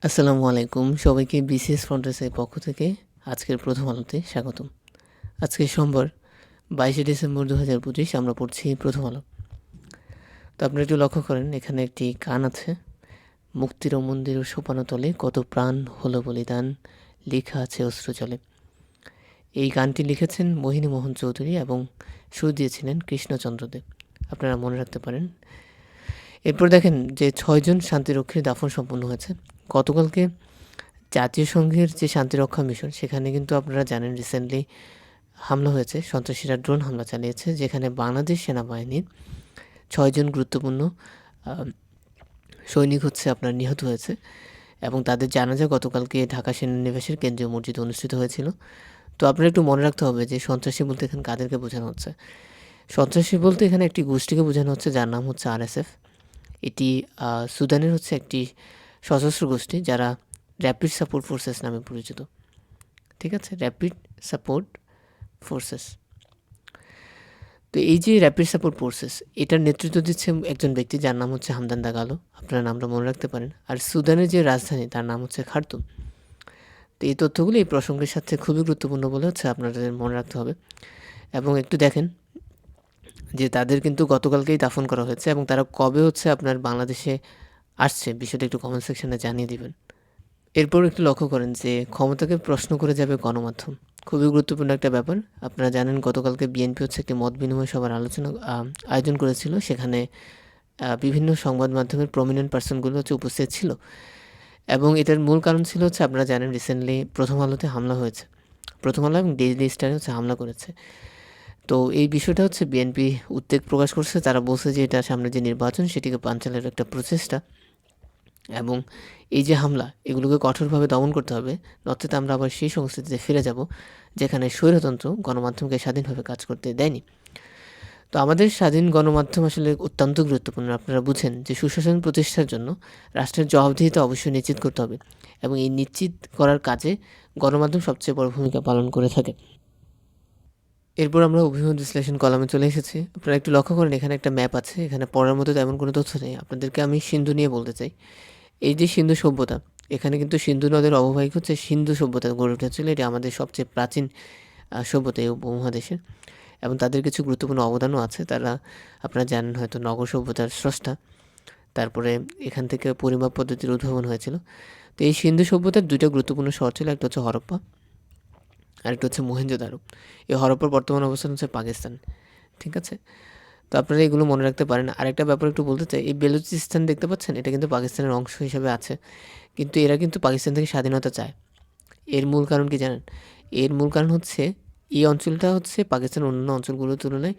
আসসালামু আলাইকুম। সবাইকে বিসিএস ফ্রন্টেসের পক্ষ থেকে আজকের প্রথম আলোতে স্বাগতম। আজকে সোমবার 22শে ডিসেম্বর 2025 আমরা পড়ছি প্রথম আলো। তো আপনারা একটু লক্ষ্য করেন, এখানে একটি গান আছে, মুক্তির ও মন্দির ও সোপানতলে কত প্রাণ হলো বলিদান, লেখা আছে অশ্রু জলে। এই গানটি লিখেছেন মোহিনী মোহন চৌধুরী এবং সুর দিয়েছিলেন কৃষ্ণচন্দ্র দেব। আপনারা মনে রাখতে পারেন। এরপর দেখেন যে 6 জন শান্তিরক্ষীর দাফন সম্পন্ন হয়েছে। গতকালকে জাতীয় সংঘের যে শান্তিরক্ষা মিশন, সেখানে কিন্তু আপনারা জানেন রিসেন্টলি হামলা হয়েছে, সন্ত্রাসীরা ড্রোন হামলা চালিয়েছে, যেখানে বাংলাদেশ সেনাবাহিনীর 6 জন গুরুত্বপূর্ণ সৈনিক আপনার নিহত হয়েছে এবং তাদের জানাজা গতকালকে ঢাকা সেনানিবাসের কেন্দ্রীয় মসজিদে অনুষ্ঠিত হয়েছিল। তো আপনারা একটু মনে রাখতে হবে যে সন্ত্রাসী বলতে এখানে কাদেরকে বোঝানো হচ্ছে। সন্ত্রাসী বলতে এখানে একটি গোষ্ঠীকে বোঝানো হচ্ছে যার নাম হচ্ছে RSF। এটি সুদানের একটি সশস্ত্র গোষ্ঠী যারা র্যাপিড সাপোর্ট ফোর্সেস নামে পরিচিত। ঠিক আছে, র্যাপিড সাপোর্ট ফোর্সেস। তো এই যে র্যাপিড সাপোর্ট ফোর্সেস, এটার নেতৃত্ব দিচ্ছে একজন ব্যক্তি যার নাম হচ্ছে হামদান দাগালো। আপনারা নামটা মনে রাখতে পারেন। আর সুদানের যে রাজধানী তার নাম হচ্ছে খার্তুম। তো এই তথ্যগুলো এই প্রসঙ্গের সাথে খুবই গুরুত্বপূর্ণ বলে আপনাদের মনে রাখতে হবে। এবং একটু দেখেন যে তাদের কিন্তু গতকালকেই দাফন করা হয়েছে এবং তারা কবে আপনার বাংলাদেশে আসছে, বিষয়টা একটু কমেন্ট সেকশনে জানিয়ে দিবেন। এরপর একটু লক্ষ্য করেন যে ক্ষমতাকে প্রশ্ন করে যাবে গণমাধ্যম, খুবই গুরুত্বপূর্ণ একটা ব্যাপার। আপনারা জানেন গতকালকে বিএনপি একটি মত বিনিময় সভার আলোচনা আয়োজন করেছিল, সেখানে বিভিন্ন সংবাদ মাধ্যমের প্রমিনেন্ট পার্সনগুলো উপস্থিত ছিল এবং এটার মূল কারণ ছিল আপনারা জানেন রিসেন্টলি প্রথম আলোতে হামলা হয়েছে। প্রথম আলো এবং ডেইলি স্টারে হামলা করেছে। তো এই বিষয়টা বিএনপি উদ্বেগ প্রকাশ করছে। তারা বলছে যে এটা সামনে যে নির্বাচন সেটিকে বানচালের একটা প্রচেষ্টা এবং এই যে হামলা, এগুলোকে কঠোরভাবে দমন করতে হবে, নচেত আমরা আবার সেই সংস্কৃতিতে ফিরে যাব যেখানে স্বৈরতন্ত্র গণমাধ্যমকে স্বাধীনভাবে কাজ করতে দেয়নি। তো আমাদের স্বাধীন গণমাধ্যম আসলে অত্যন্ত গুরুত্বপূর্ণ। আপনারা বুঝেন যে সুশাসন প্রতিষ্ঠার জন্য রাষ্ট্রের জবাবদিহিতা অবশ্যই নিশ্চিত করতে হবে এবং এই নিশ্চিত করার কাজে গণমাধ্যম সবচেয়ে বড় ভূমিকা পালন করে থাকে। এরপর আমরা অভিমত বিশ্লেষণ কলামে চলে এসেছি। আপনারা একটু লক্ষ্য করেন, এখানে একটা ম্যাপ আছে, এখানে পড়ার মতো তেমন কোনো তথ্য নেই। আপনাদেরকে আমি সিন্ধু নিয়ে বলতে চাই। এই যে সিন্ধু সভ্যতা, এখানে কিন্তু সিন্ধু নদের অববাহিক সিন্ধু সভ্যতা গড়ে উঠেছিল। এটি আমাদের সবচেয়ে প্রাচীন সভ্যতা এই উপমহাদেশের এবং তাদের কিছু গুরুত্বপূর্ণ অবদানও আছে। তারা আপনারা জানেন হয়তো নগর সভ্যতার স্রষ্টা। তারপরে এখান থেকে পরিমাপ পদ্ধতির উদ্ভাবন হয়েছিল। তো এই সিন্ধু সভ্যতার দুইটা গুরুত্বপূর্ণ শহর ছিল, একটা হরপ্পা আর একটা মহেঞ্জোদারো। এই হরপ্পার বর্তমান অবস্থান পাকিস্তান। ঠিক আছে, তো আপনারা এগুলো মনে রাখতে পারেন। আরেকটা ব্যাপার একটু বলতে চাই, এই বেলুচিস্তান দেখতে পাচ্ছেন, এটা কিন্তু পাকিস্তানের অংশ হিসেবে আছে, কিন্তু এরা কিন্তু পাকিস্তান থেকে স্বাধীনতা চায়। এর মূল কারণ কি জানেন? এর মূল কারণ এই অঞ্চলটা পাকিস্তানের অন্যান্য অঞ্চলগুলোর তুলনায়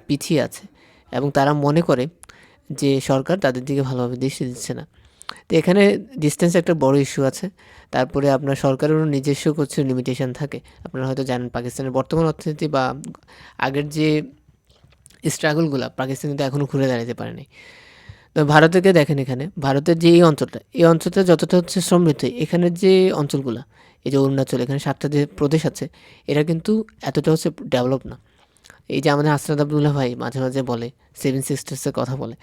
পিছিয়ে আছে এবং তারা মনে করে যে সরকার তাদের দিকে ভালোভাবে দৃষ্টি দিচ্ছে না। তো এখানে ডিস্টেন্স একটা বড় ইস্যু আছে। তারপরে আপনার সরকারেরও নিজস্ব কিছু লিমিটেশন থাকে। আপনারা হয়তো জানেন পাকিস্তানের বর্তমান অর্থনীতি বা আগের যে স্ট্রাগলগুলো পাকিস্তান কিন্তু এখনও ঘুরে দাঁড়াতে পারেনি। তো ভারতকে দেখেন, এখানে ভারতের যে এই অঞ্চলটা যতটা সমৃদ্ধ, এখানের যে অঞ্চলগুলো, এই যে অরুণাচল, এখানে 7টা যে প্রদেশ আছে, এরা কিন্তু এতটা ডেভেলপ না। এই যে আমাদের হাসনাত আবদুল্লাহ ভাই মাঝে মাঝে বলে 7 সিস্টার্সের কথা বলে,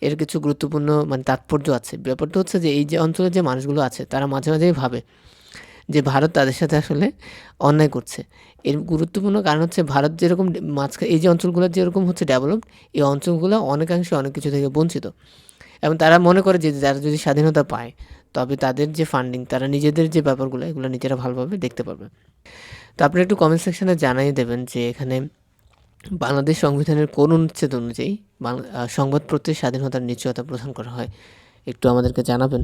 এর কিছু গুরুত্বপূর্ণ তাৎপর্য আছে। ব্যাপারটা যে এই যে অঞ্চলের যে মানুষগুলো আছে তারা মাঝে মাঝেই ভাবে যে ভারত তাদের সাথে আসলে অন্যায় করছে। এর গুরুত্বপূর্ণ কারণ ভারত যেরকম মাঝখানে এই যে অঞ্চলগুলো যেরকম ডেভেলপড, এই অঞ্চলগুলো অনেকাংশে অনেক কিছু থেকে বঞ্চিত এবং তারা মনে করে যে যারা যদি স্বাধীনতা পায় তবে তাদের যে ফান্ডিং, তারা নিজেদের যে ব্যাপারগুলো এগুলো নিজেরা ভালোভাবে দেখতে পারবে। তো আপনি একটু কমেন্ট সেকশনে জানিয়ে দেবেন যে এখানে বাংলাদেশ সংবিধানের কোন অনুচ্ছেদ অনুযায়ী সংবাদ প্রত্যেক স্বাধীনতার নিশ্চয়তা প্রদান করা হয়, একটু আমাদেরকে জানাবেন।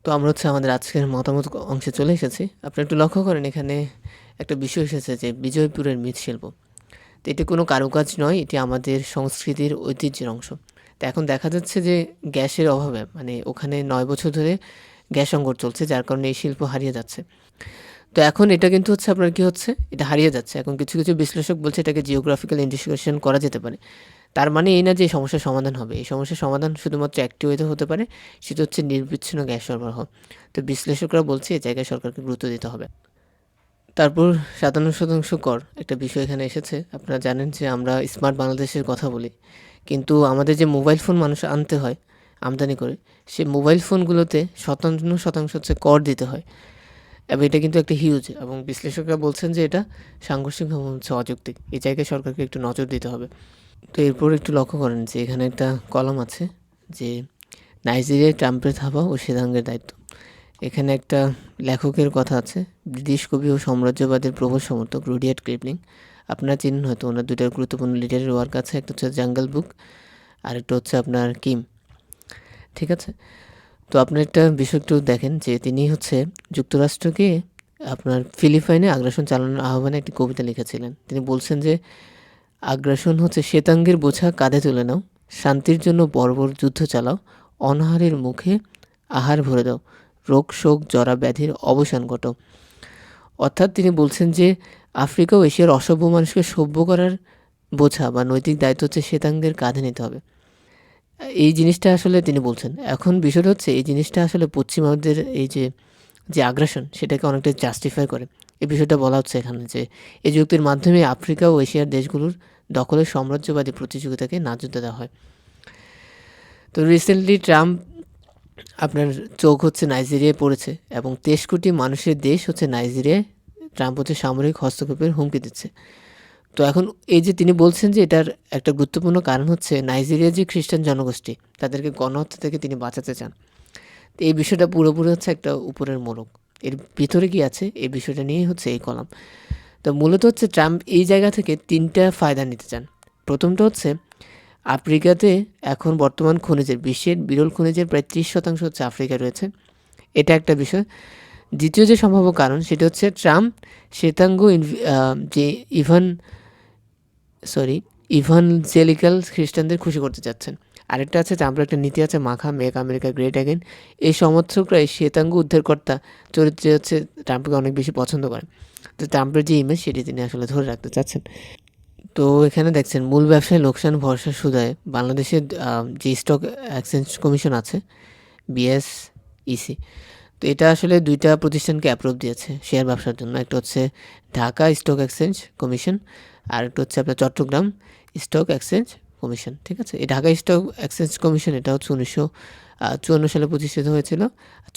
তো আমরা আমাদের আজকের মতামত অংশে চলে এসেছি। আপনি একটু লক্ষ্য করেন, এখানে একটা বিষয় এসেছে যে বিজয়পুরের মৃৎশিল্প। তো এটি কোনো কারুকাজ নয়, এটি আমাদের সংস্কৃতির ঐতিহ্যের অংশ। তো এখন দেখা যাচ্ছে যে গ্যাসের অভাবে ওখানে 9 বছর ধরে গ্যাস সংকট চলছে, যার কারণে এই শিল্প হারিয়ে যাচ্ছে। তো এখন এটা কিন্তু আপনার কি এটা হারিয়ে যাচ্ছে। এখন কিছু কিছু বিশ্লেষক বলছে এটাকে জিওগ্রাফিক্যাল ইন্ডিকেশন করা যেতে পারে। তার মানে এই না যে এই সমস্যার সমাধান হবে। এই সমস্যার সমাধান শুধুমাত্র একটি ওয়েতে হতে পারে, সেটা নিরবিচ্ছিন্ন গ্যাস সরবরাহ। তো বিশ্লেষকরা বলছে এই জায়গায় সরকারকে গুরুত্ব দিতে হবে। তারপর 57% কর একটা বিষয় এখানে এসেছে। আপনারা জানেন যে আমরা স্মার্ট বাংলাদেশের কথা বলি, কিন্তু আমাদের যে মোবাইল ফোন মানুষ আনতে হয়, আমদানি করে, সে মোবাইল ফোনগুলোতে 57% হচ্ছে কর দিতে হয়। এবং এটা কিন্তু একটা হিউজ, এবং বিশ্লেষকরা বলছেন যে এটা সাংঘর্ষিক এবং হচ্ছে অযৌক্তিক। এই জায়গায় সরকারকে একটু নজর দিতে হবে। তো এরপর একটু লক্ষ্য করেন যে এখানে একটা কলাম আছে যে নাইজেরিয়ায় ট্রাম্পের থাবা ও শ্বেতাঙ্গের দায়িত্ব। এখানে একটা লেখকের কথা আছে, ব্রিটিশ কবি ও সাম্রাজ্যবাদের প্রবল সমর্থক রুডিয়ার্ড কিপলিং। আপনারা চিনেন হয়তো, ওনার দুইটা গুরুত্বপূর্ণ লিটারেরি ওয়ার্ক আছে, একটা হচ্ছে জাঙ্গল বুক আর একটা হচ্ছে আপনার কিম। ঠিক আছে, তো আপনার একটা বিষয় একটু দেখেন যে তিনি হচ্ছে যুক্তরাষ্ট্রকে আপনার ফিলিপাইনে আগ্রাসন চালানোর আহ্বানে একটি কবিতা লিখেছিলেন। তিনি বলছেন যে আগ্রাসন হচ্ছে শ্বেতাঙ্গের বোঝা কাঁধে তুলে নাও, শান্তির জন্য বর্বর যুদ্ধ চালাও, অনাহারের মুখে আহার ভরে দাও, রোগ শোক জরা ব্যাধির অবসান ঘটাও। অর্থাৎ তিনি বলছেন যে আফ্রিকা ও এশিয়ার অসভ্য মানুষকে সভ্য করার বোঝা বা নৈতিক দায়িত্ব হচ্ছে শ্বেতাঙ্গের কাঁধে নিতে হবে। এই জিনিসটা আসলে তিনি বলছেন। এখন বিষয়টা হচ্ছে এই জিনিসটা আসলে পশ্চিমাদের এই যে আগ্রাসন, সেটাকে অনেকটা জাস্টিফাই করে। এই বিষয়টা বলা হচ্ছে এখানে যে এই যুক্তির মাধ্যমে আফ্রিকা ও এশিয়ার দেশগুলোর দখলের সাম্রাজ্যবাদী প্রতিযোগিতাকে ন্যায্যতা দেওয়া হয়। তো রিসেন্টলি ট্রাম্প আপনার চোখ হচ্ছে নাইজেরিয়ায় পড়েছে, এবং 23 কোটি মানুষের দেশ হচ্ছে নাইজেরিয়ায় ট্রাম্প হচ্ছে সামরিক হস্তক্ষেপের হুমকি দিচ্ছে। তো এখন এই যে তিনি বলছেন যে এটার একটা গুরুত্বপূর্ণ কারণ হচ্ছে নাইজেরিয়ার যে খ্রিস্টান জনগোষ্ঠী, তাদেরকে গণহত্যা থেকে তিনি বাঁচাতে চান। তো এই বিষয়টা পুরোপুরি হচ্ছে একটা উপরের মোড়ক। এর ভিতরে কি আছে এই বিষয়টা নিয়েই হচ্ছে এই কলাম। তো মূলত হচ্ছে ট্রাম্প এই জায়গা থেকে 3টা ফায়দা নিতে চান। প্রথমটা হচ্ছে আফ্রিকাতে এখন বর্তমান খনিজের, বিশ্বের বিরল খনিজের প্রায় 30% হচ্ছে আফ্রিকায় রয়েছে, এটা একটা বিষয়। দ্বিতীয় যে সম্ভাব্য কারণ সেটা হচ্ছে ট্রাম্প শ্বেতাঙ্গ যে ইভানজেলিক্যাল খ্রিস্টানদের খুশি করতে চাচ্ছেন। আরেকটা আছে, ট্রাম্পের একটা নীতি আছে, মাখা মেক আমেরিকা গ্রেট অ্যাগেন। এই সমর্থকরাই শ্বেতাঙ্গ উদ্ধারকর্তা চরিত্রে হচ্ছে ট্রাম্পকে অনেক বেশি পছন্দ করেন। তো ট্রাম্পের যে ইমেজ সেটি তিনি আসলে ধরে রাখতে চাচ্ছেন। তো এখানে দেখছেন মূল ব্যবসায় লোকসান ভরসা সুদায় বাংলাদেশের যে স্টক এক্সচেঞ্জ কমিশন আছে বিএসইসি, তো এটা আসলে 2টা প্রতিষ্ঠানকে অ্যাপ্রুভ দিয়েছে শেয়ার ব্যবসার জন্য। একটা হচ্ছে ঢাকা স্টক এক্সচেঞ্জ কমিশন, আর একটা হচ্ছে আপনার চট্টগ্রাম স্টক এক্সচেঞ্জ কমিশন। ঠিক আছে, এই ঢাকা স্টক এক্সচেঞ্জ কমিশন এটা হচ্ছে 1954 সালে প্রতিষ্ঠিত হয়েছিল।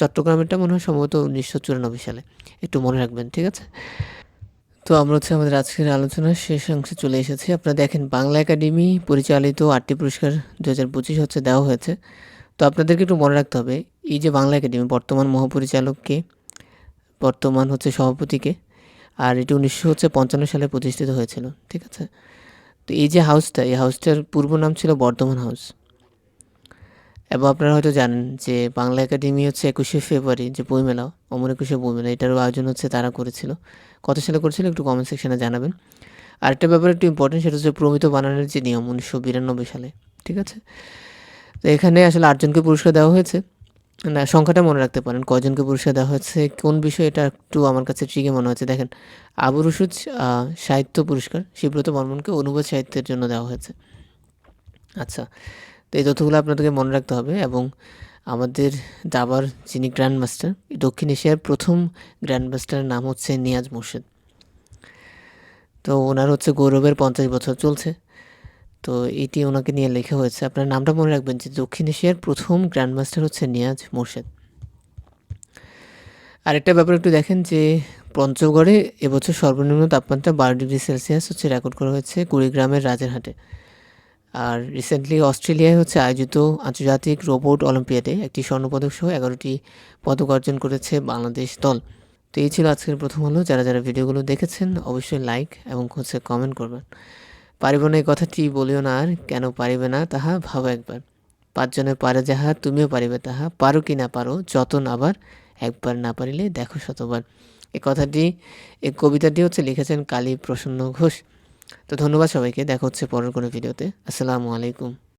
চট্টগ্রামেরটা মনে হয় সম্ভবত 1994 সালে, একটু মনে রাখবেন। ঠিক আছে, তো আমরা হচ্ছে আমাদের আজকের আলোচনার শেষ অংশে চলে এসেছি। আপনারা দেখেন বাংলা একাডেমি পরিচালিত 8টি পুরস্কার 2025 হচ্ছে দেওয়া হয়েছে। তো আপনাদেরকে একটু মনে রাখতে হবে এই যে বাংলা একাডেমি বর্তমান মহাপরিচালককে, বর্তমান হচ্ছে সভাপতিকে, আর এটি 1955 সালে প্রতিষ্ঠিত হয়েছিল। ঠিক আছে, তো এই যে হাউসটা, এই হাউসটার পূর্ব নাম ছিল বর্ধমান হাউস। এবং আপনারা হয়তো জানেন যে বাংলা একাডেমি হচ্ছে 21শে ফেব্রুয়ারি যে বইমেলা, অমর 21শে বইমেলা, এটারও আয়োজন হচ্ছে তারা করেছিল। কত সালে করেছিল একটু কমেন্ট সেকশনে জানাবেন। আরেকটা ব্যাপার একটু ইম্পর্টেন্ট, সেটা হচ্ছে প্রমিত বানানের যে নিয়ম 1992 সালে। ঠিক আছে, তো এখানে আসলে 8জনকে পুরস্কার দেওয়া হয়েছে। না, সংখ্যাটা মনে রাখতে পারেন কয়জনকে পুরস্কার দেওয়া হয়েছে, কোন বিষয় এটা একটু আমার কাছে ট্রিকে মনে হচ্ছে। দেখেন, আবু রুশুদ সাহিত্য পুরস্কার শিবব্রত বর্মনকে অনুবাদ সাহিত্যের জন্য দেওয়া হয়েছে। আচ্ছা, তো এই তথ্যগুলো আপনাদেরকে মনে রাখতে হবে। এবং আমাদের দাবার যিনি গ্র্যান্ড মাস্টার, দক্ষিণ এশিয়ার প্রথম গ্র্যান্ড মাস্টারের নাম হচ্ছে নিয়াজ মোর্শেদ। তো ওনার হচ্ছে গৌরবের 50 বছর চলছে, তো এটি ওনাকে নিয়ে লেখা হয়েছে। আপনার নামটা মনে রাখবেন যে দক্ষিণ এশিয়ার প্রথম গ্র্যান্ড মাস্টার হচ্ছে নিয়াজ মোর্শেদ। আরেকটা ব্যাপার একটু দেখেন যে পঞ্চগড়ে এবছর সর্বনিম্ন তাপমাত্রা 12°C হচ্ছে রেকর্ড করা হয়েছে কুড়িগ্রামের রাজারহাটে। আর রিসেন্টলি অস্ট্রেলিয়ায় হচ্ছে আয়োজিত আন্তর্জাতিক রোবট অলিম্পিয়াডে একটি স্বর্ণপদক সহ 11টি পদক অর্জন করেছে বাংলাদেশ দল। তো এই ছিল আজকের প্রথম আলো। যারা যারা ভিডিওগুলো দেখেছেন অবশ্যই লাইক এবং হচ্ছে কমেন্ট করবেন। পারিব না এই কথাটি বলিও না, আর কেন পারিবে না তাহা ভাবো একবার, 5 জনে পারে যাহা তুমিও পারিবে তাহা, পারো কি না পারো যতন আবার, একবার না পারিলে দেখো শতবার। এই কবিতাটি হচ্ছে লিখেছেন কালী প্রসন্ন ঘোষ। তো ধন্যবাদ সবাইকে, দেখা হচ্ছে পরের কোনো ভিডিওতে। আসসালামু আলাইকুম।